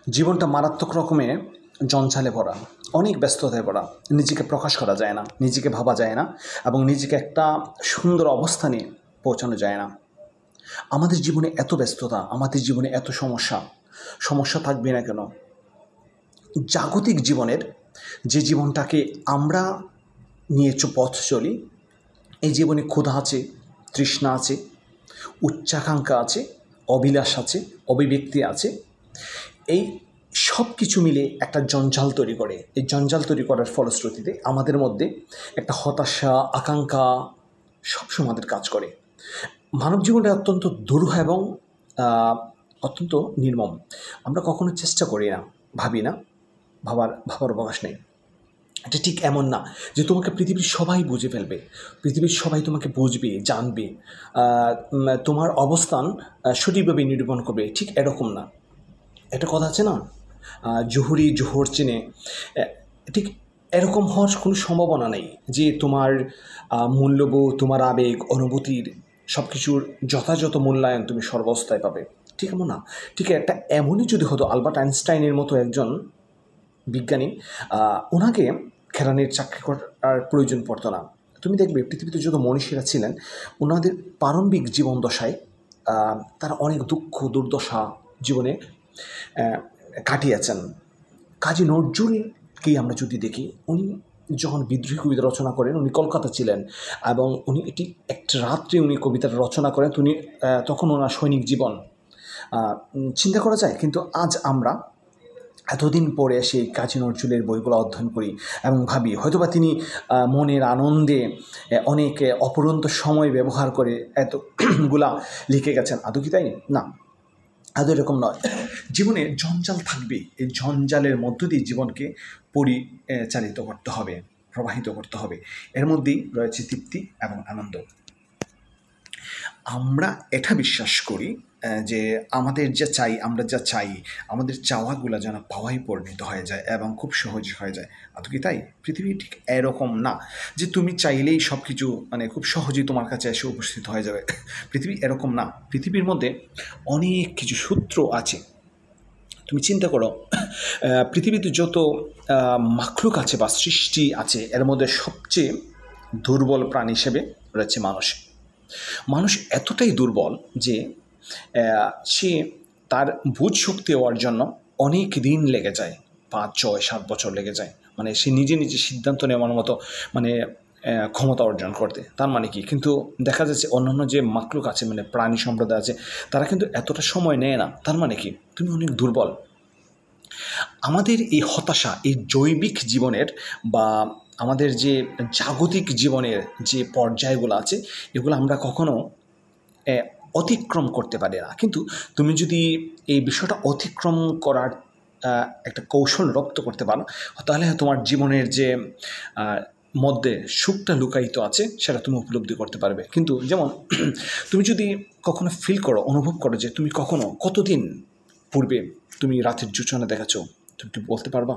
জীবনটা মারাত্মক রকমের জঞ্জালে ভরা, অনেক ব্যস্ততায় ভরা। নিজেকে প্রকাশ করা যায় না, নিজেকে ভাবা যায় না, এবং নিজেকে একটা সুন্দর অবস্থানে পৌঁছানো যায় না। আমাদের জীবনে এত ব্যস্ততা, আমাদের জীবনে এত সমস্যা থাকবে না কেন? জাগতিক জীবনের যে জীবনটাকে আমরা নিয়ে পথ চলি, এই জীবনে ক্ষুধা আছে, তৃষ্ণা আছে, উচ্চাকাঙ্ক্ষা আছে, অভিলাষ আছে, অভিব্যক্তি আছে। এই সব কিছু মিলে একটা জঞ্জাল তৈরি করে। এই জঞ্জাল তৈরি করার ফলশ্রুতিতে আমাদের মধ্যে একটা হতাশা, আকাঙ্ক্ষা সবসময় আমাদের কাজ করে। মানব জীবনটা অত্যন্ত দুরূহ এবং অত্যন্ত নির্মম। আমরা কখনো চেষ্টা করি না, ভাবি না, ভাবার অবকাশ নেই। এটা ঠিক এমন না যে তোমাকে পৃথিবীর সবাই বুঝে ফেলবে, পৃথিবীর সবাই তোমাকে বুঝবে, জানবে, তোমার অবস্থান সঠিকভাবে নিরূপণ করবে, ঠিক এরকম না। একটা কথা আছে না, জহুরি জোহর চেনে, ঠিক এরকম হওয়ার কোনো সম্ভাবনা নেই যে তোমার মূল্যবোধ, তোমার আবেগ, অনুভূতির সব কিছুর যথাযথ মূল্যায়ন তুমি সর্বাবস্থায় পাবে, ঠিক এমন না। ঠিক একটা এমনই যদি হতো, আলবার্ট আইনস্টাইনের মতো একজন বিজ্ঞানী, ওনাকে কেরানির চাকরি করার প্রয়োজন পড়তো না। তুমি দেখবে পৃথিবীতে যত মনীষীরা ছিলেন, ওনাদের প্রারম্ভিক জীবন দশায় তারা অনেক দুঃখ দুর্দশা জীবনে কাটিয়েছেন। কাজী নজরুলকেই আমরা যদি দেখি, উনি যখন বিদ্রোহী কবিতা রচনা করেন, উনি কলকাতা ছিলেন, এবং উনি একটা রাত্রে উনি কবিতাটা রচনা করেন। উনি তখন ওনার সৈনিক জীবন চিন্তা করা যায়। কিন্তু আজ আমরা এতদিন পরে সেই কাজী নজরুলের বইগুলো অধ্যয়ন করি এবং ভাবি হয়তোবা তিনি মনের আনন্দে অনেক অপরন্ত সময় ব্যবহার করে এতগুলা লিখে গেছেন। আদৌ কি তাই? না, আদৌ এরকম নয়। জীবনে জঞ্জাল থাকবে, এই জঞ্জালের মধ্য দিয়ে জীবনকে পরিচালিত করতে হবে, প্রবাহিত করতে হবে। এর মধ্যেই রয়েছে তৃপ্তি এবং আনন্দ। আমরা এটা বিশ্বাস করি যে আমরা যা চাই, আমাদের চাওয়াগুলো যেন পাওয়াই পরিণত হয়ে যায় এবং খুব সহজ হয়ে যায়। আদৌ কি তাই? পৃথিবী ঠিক এরকম না যে তুমি চাইলেই সব কিছু খুব সহজেই তোমার কাছে এসে উপস্থিত হয়ে যাবে। পৃথিবী এরকম না। পৃথিবীর মধ্যে অনেক কিছু সূত্র আছে। তুমি চিন্তা করো, পৃথিবীতে যত মাখলুক আছে বা সৃষ্টি আছে, এর মধ্যে সবচেয়ে দুর্বল প্রাণী হিসেবে রয়েছে মানুষ এতটাই দুর্বল যে সে তার বুঝ শক্তি হওয়ার জন্য অনেক দিন লেগে যায়, 5, 6, 7 বছর লেগে যায়। সে নিজে সিদ্ধান্ত নেওয়ার মতো ক্ষমতা অর্জন করতে। তার কি? কিন্তু দেখা যাচ্ছে অন্যান্য যে মাখলুক আছে, প্রাণী সম্প্রদায় আছে, তারা কিন্তু এতটা সময় নেয় না। তার কি? তুমি অনেক দুর্বল। আমাদের এই হতাশা, এই জৈবিক জীবনের বা আমাদের যে জাগতিক জীবনের যে পর্যায়গুলো আছে, এগুলো আমরা কখনো অতিক্রম করতে পারি না। কিন্তু তুমি যদি এই বিষয়টা অতিক্রম করার একটা কৌশল রপ্ত করতে পারো, তাহলে তোমার জীবনের যে মধ্যে সুখটা লুকায়িত আছে সেটা তুমি উপলব্ধি করতে পারবে। কিন্তু যেমন তুমি যদি কখনো ফিল করো, অনুভব করো যে তুমি কতদিন পূর্বে তুমি রাতের জোছনা দেখেছো, তুমি কি বলতে পারবা?